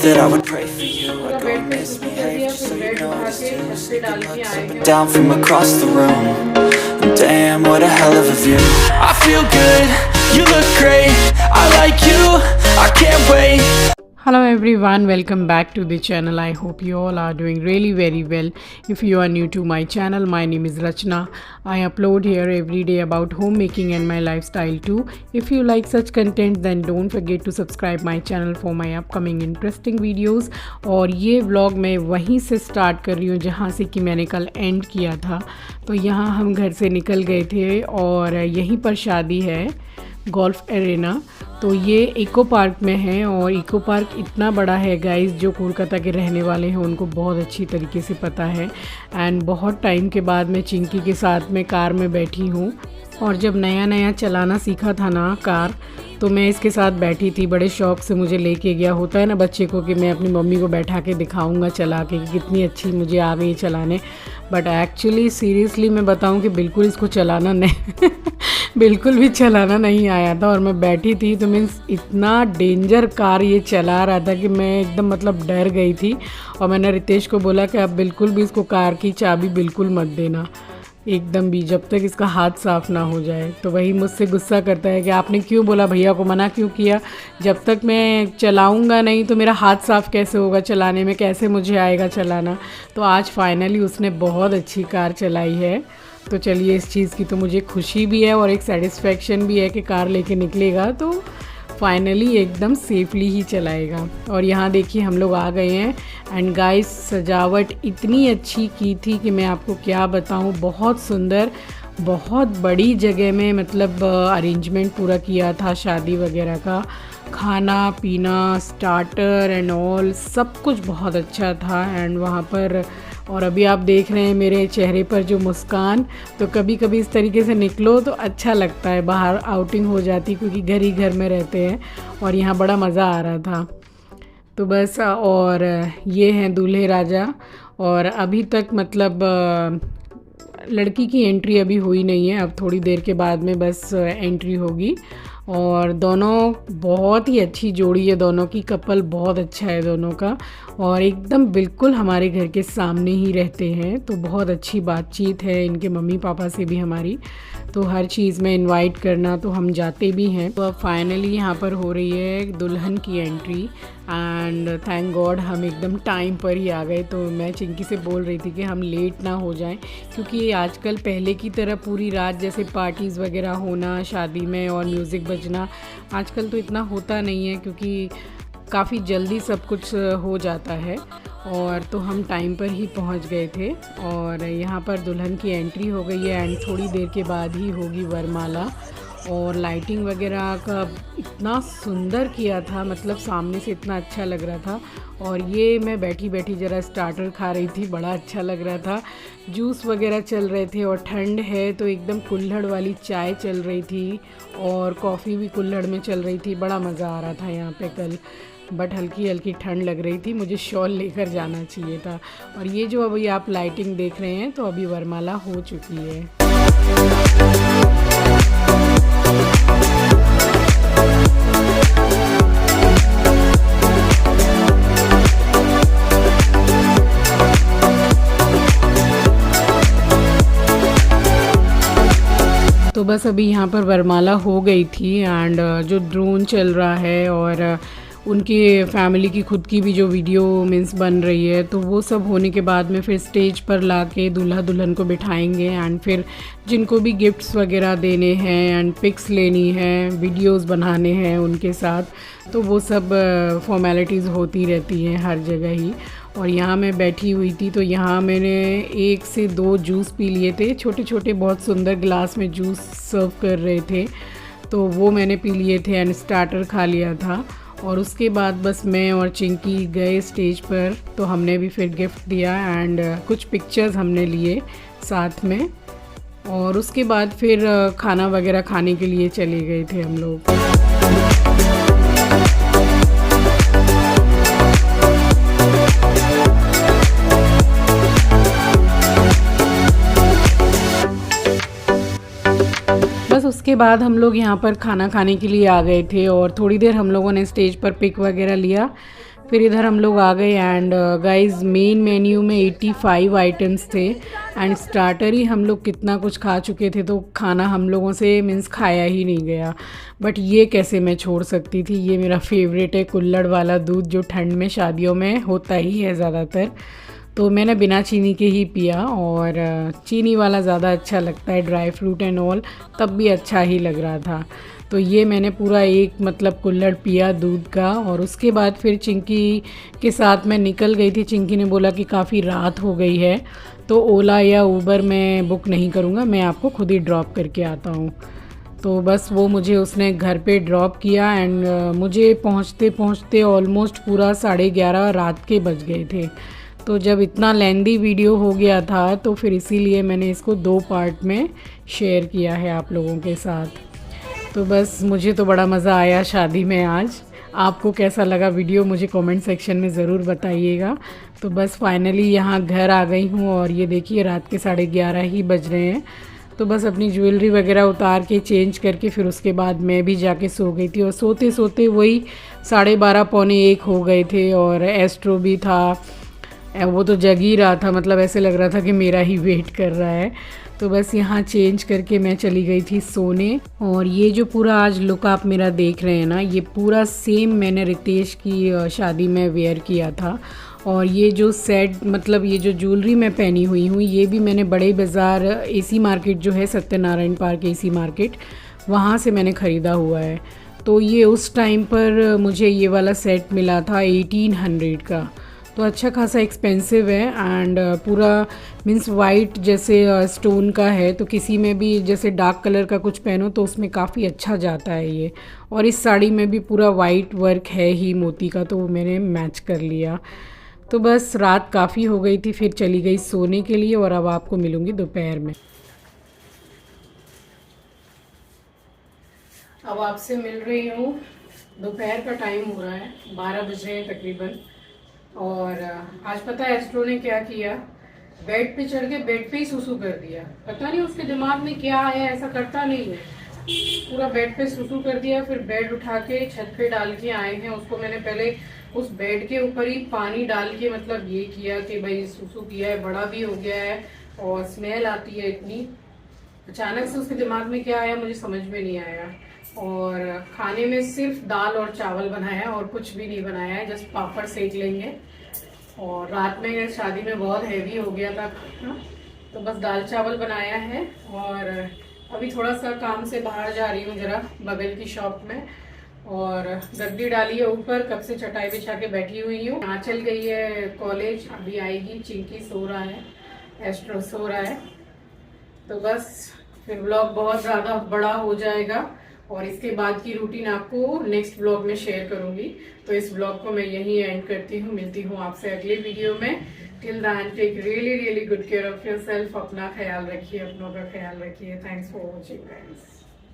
that I would pray for you. I'd go and misbehave just so you know this too. Sneaking looks up and down from across the room. And damn, what a hell of a view. I feel good, you look great, I like you, I can't wait. Hello everyone, welcome back to the channel. I hope you all are doing really very well. If you are new to my channel, my name is Rachna. I upload here every day about homemaking and my lifestyle too. If you like such content then don't forget to subscribe my channel for my upcoming interesting videos. और ये vlog मैं वहीं से start कर रही हूँ जहाँ से कि मैंने कल एंड किया था। तो यहाँ हम घर से निकल गए थे और यहीं पर शादी है, गोल्फ एरेना। तो ये इको पार्क में है और इको पार्क इतना बड़ा है गाइस, जो कोलकाता के रहने वाले हैं उनको बहुत अच्छी तरीके से पता है। एंड बहुत टाइम के बाद मैं चिंकी के साथ में कार में बैठी हूँ। और जब नया नया चलाना सीखा था ना कार, तो मैं इसके साथ बैठी थी, बड़े शौक़ से मुझे लेके गया। होता है ना बच्चे को कि मैं अपनी मम्मी को बैठा के दिखाऊंगा चला के कि कितनी अच्छी मुझे आ गई चलाने। बट एक्चुअली सीरियसली मैं बताऊं कि बिल्कुल इसको चलाना नहीं बिल्कुल भी चलाना नहीं आया था। और मैं बैठी थी तो मीन्स इतना डेंजर कार ये चला रहा था कि मैं एकदम मतलब डर गई थी। और मैंने रितेश को बोला कि अब बिल्कुल भी इसको कार की चाबी बिल्कुल मत देना एकदम भी, जब तक इसका हाथ साफ़ ना हो जाए। तो वही मुझसे गुस्सा करता है कि आपने क्यों बोला, भैया को मना क्यों किया, जब तक मैं चलाऊंगा नहीं तो मेरा हाथ साफ़ कैसे होगा चलाने में, कैसे मुझे आएगा चलाना। तो आज फाइनली उसने बहुत अच्छी कार चलाई है। तो चलिए, इस चीज़ की तो मुझे खुशी भी है और एक सेटिस्फेक्शन भी है कि कार लेके निकलेगा तो फाइनली एकदम सेफली ही चलाएगा। और यहाँ देखिए हम लोग आ गए हैं। एंड गाइस, सजावट इतनी अच्छी की थी कि मैं आपको क्या बताऊँ, बहुत सुंदर, बहुत बड़ी जगह में मतलब अरेंजमेंट पूरा किया था शादी वगैरह का। खाना पीना, स्टार्टर एंड ऑल सब कुछ बहुत अच्छा था। एंड वहाँ पर, और अभी आप देख रहे हैं मेरे चेहरे पर जो मुस्कान, तो कभी कभी इस तरीके से निकलो तो अच्छा लगता है, बाहर आउटिंग हो जाती, क्योंकि घर ही घर में रहते हैं। और यहाँ बड़ा मज़ा आ रहा था। तो बस, और ये हैं दूल्हे राजा। और अभी तक मतलब लड़की की एंट्री अभी हुई नहीं है, अब थोड़ी देर के बाद में बस एंट्री होगी। और दोनों बहुत ही अच्छी जोड़ी है, दोनों की कपल बहुत अच्छा है दोनों का। और एकदम बिल्कुल हमारे घर के सामने ही रहते हैं, तो बहुत अच्छी बातचीत है इनके मम्मी पापा से भी हमारी। तो हर चीज़ में इनवाइट करना तो हम जाते भी हैं। तो अब फाइनली यहाँ पर हो रही है दुल्हन की एंट्री। एंड थैंक गॉड हम एकदम टाइम पर ही आ गए। तो मैं चिंकी से बोल रही थी कि हम लेट ना हो जाएं, क्योंकि आजकल पहले की तरह पूरी रात जैसे पार्टीज़ वगैरह होना शादी में और म्यूज़िक बजना आजकल तो इतना होता नहीं है, क्योंकि काफ़ी जल्दी सब कुछ हो जाता है। और तो हम टाइम पर ही पहुंच गए थे। और यहाँ पर दुल्हन की एंट्री हो गई है एंड थोड़ी देर के बाद ही होगी वरमाला। और लाइटिंग वगैरह का इतना सुंदर किया था, मतलब सामने से इतना अच्छा लग रहा था। और ये मैं बैठी बैठी ज़रा स्टार्टर खा रही थी, बड़ा अच्छा लग रहा था। जूस वगैरह चल रहे थे और ठंड है तो एकदम कुल्हड़ वाली चाय चल रही थी और कॉफ़ी भी कुल्हड़ में चल रही थी। बड़ा मज़ा आ रहा था यहाँ पे कल। बट हल्की हल्की ठंड लग रही थी, मुझे शॉल लेकर जाना चाहिए था। और ये जो अभी आप लाइटिंग देख रहे हैं, तो अभी वरमाला हो चुकी है। तो बस अभी यहाँ पर वरमाला हो गई थी एंड जो ड्रोन चल रहा है और उनकी फैमिली की खुद की भी जो वीडियो मीन्स बन रही है, तो वो सब होने के बाद में फिर स्टेज पर लाके दूल्हा दुल्हन को बिठाएंगे। एंड फिर जिनको भी गिफ्ट्स वगैरह देने हैं एंड पिक्स लेनी है, वीडियोस बनाने हैं उनके साथ, तो वो सब फॉर्मेलिटीज़ होती रहती हैं हर जगह ही। और यहाँ मैं बैठी हुई थी तो यहाँ मैंने 1 से 2 जूस पी लिए थे, छोटे छोटे बहुत सुंदर गिलास में जूस सर्व कर रहे थे, तो वो मैंने पी लिए थे एंड स्टार्टर खा लिया था। और उसके बाद बस मैं और चिंकी गए स्टेज पर, तो हमने भी फिर गिफ्ट दिया एंड कुछ पिक्चर्स हमने लिए साथ में। और उसके बाद फिर खाना वगैरह खाने के लिए चले गए थे हम लोग। बस उसके बाद हम लोग यहाँ पर खाना खाने के लिए आ गए थे और थोड़ी देर हम लोगों ने स्टेज पर पिक वगैरह लिया। फिर इधर हम लोग आ गए एंड गाइस मेन मेन्यू में 85 आइटम्स थे एंड स्टार्टर ही हम लोग कितना कुछ खा चुके थे, तो खाना हम लोगों से मीन्स खाया ही नहीं गया। बट ये कैसे मैं छोड़ सकती थी, ये मेरा फेवरेट है कुल्हड़ वाला दूध, जो ठंड में शादियों में होता ही है ज़्यादातर। तो मैंने बिना चीनी के ही पिया, और चीनी वाला ज़्यादा अच्छा लगता है, ड्राई फ्रूट एंड ऑल, तब भी अच्छा ही लग रहा था। तो ये मैंने पूरा एक मतलब कुल्हड़ पिया दूध का, और उसके बाद फिर चिंकी के साथ मैं निकल गई थी। चिंकी ने बोला कि काफ़ी रात हो गई है, तो ओला या ऊबर मैं बुक नहीं करूँगा, मैं आपको खुद ही ड्रॉप करके आता हूँ। तो बस वो मुझे उसने घर पे ड्रॉप किया एंड मुझे पहुँचते पहुँचते ऑलमोस्ट पूरा 11:30 रात के बज गए थे। तो जब इतना लेंदी वीडियो हो गया था, तो फिर इसीलिए मैंने इसको 2 पार्ट में शेयर किया है आप लोगों के साथ। तो बस मुझे तो बड़ा मज़ा आया शादी में आज। आपको कैसा लगा वीडियो मुझे कमेंट सेक्शन में ज़रूर बताइएगा। तो बस फाइनली यहाँ घर आ गई हूँ, और ये देखिए रात के 11:30 ही बज रहे हैं। तो बस अपनी ज्वेलरी वगैरह उतार के चेंज करके फिर उसके बाद मैं भी जाके सो गई थी, और सोते सोते वही 12:30 पौने 1 हो गए थे। और एस्ट्रो भी था, वो तो जग ही रहा था, मतलब ऐसे लग रहा था कि मेरा ही वेट कर रहा है। तो बस यहाँ चेंज करके मैं चली गई थी सोने। और ये जो पूरा आज लुक आप मेरा देख रहे हैं ना, ये पूरा सेम मैंने रितेश की शादी में वेयर किया था। और ये जो सेट मतलब ये जो ज्वेलरी मैं पहनी हुई हूँ, ये भी मैंने बड़े बाज़ार एसी मार्केट जो है सत्यनारायण पार्क एसी मार्केट, वहाँ से मैंने ख़रीदा हुआ है। तो ये उस टाइम पर मुझे ये वाला सेट मिला था 1800 का, तो अच्छा खासा एक्सपेंसिव है। एंड पूरा मीन्स वाइट जैसे स्टोन का है, तो किसी में भी जैसे डार्क कलर का कुछ पहनो तो उसमें काफ़ी अच्छा जाता है ये। और इस साड़ी में भी पूरा वाइट वर्क है ही मोती का, तो वो मैंने मैच कर लिया। तो बस रात काफ़ी हो गई थी, फिर चली गई सोने के लिए, और अब आपको मिलूँगी दोपहर में। अब आपसे मिल रही हूँ, दोपहर का टाइम हो रहा है, 12 बज रहे हैं तकरीबन। और आज पता है एस्ट्रो ने क्या किया, बेड पे चढ़ के बेड पे ही सुसु कर दिया। पता नहीं उसके दिमाग में क्या आया, ऐसा करता नहीं है, पूरा बेड पे सुसु कर दिया। फिर बेड उठा के छत पे डाल के आए हैं उसको। मैंने पहले उस बेड के ऊपर ही पानी डाल के मतलब ये किया कि भाई सुसु किया है, बड़ा भी हो गया है और स्मेल आती है इतनी। अचानक से उसके दिमाग में क्या आया मुझे समझ में नहीं आया। और खाने में सिर्फ दाल और चावल बनाया, और कुछ भी नहीं बनाया है, जस्ट पापड़ सेक लेंगे। और रात में शादी में बहुत हैवी हो गया था खाना, तो बस दाल चावल बनाया है। और अभी थोड़ा सा काम से बाहर जा रही हूँ जरा बगल की शॉप में, और गद्दी डाली है ऊपर, कब से चटाई बिछा के बैठी हुई हूँ। यहाँ चल गई है कॉलेज, अभी आएगी। चिंकी सो रहा है, एस्ट्रो सो रहा है। तो बस फिर व्लॉग बहुत ज़्यादा बड़ा हो जाएगा, और इसके बाद की रूटीन आपको नेक्स्ट व्लॉग में शेयर करूंगी। तो इस व्लॉग को मैं यहीं एंड करती हूँ, मिलती हूँ आपसे अगले वीडियो में। Till then take really good care of yourself. अपना ख्याल रखिए, अपनों का ख्याल रखिए। Thanks for watching guys.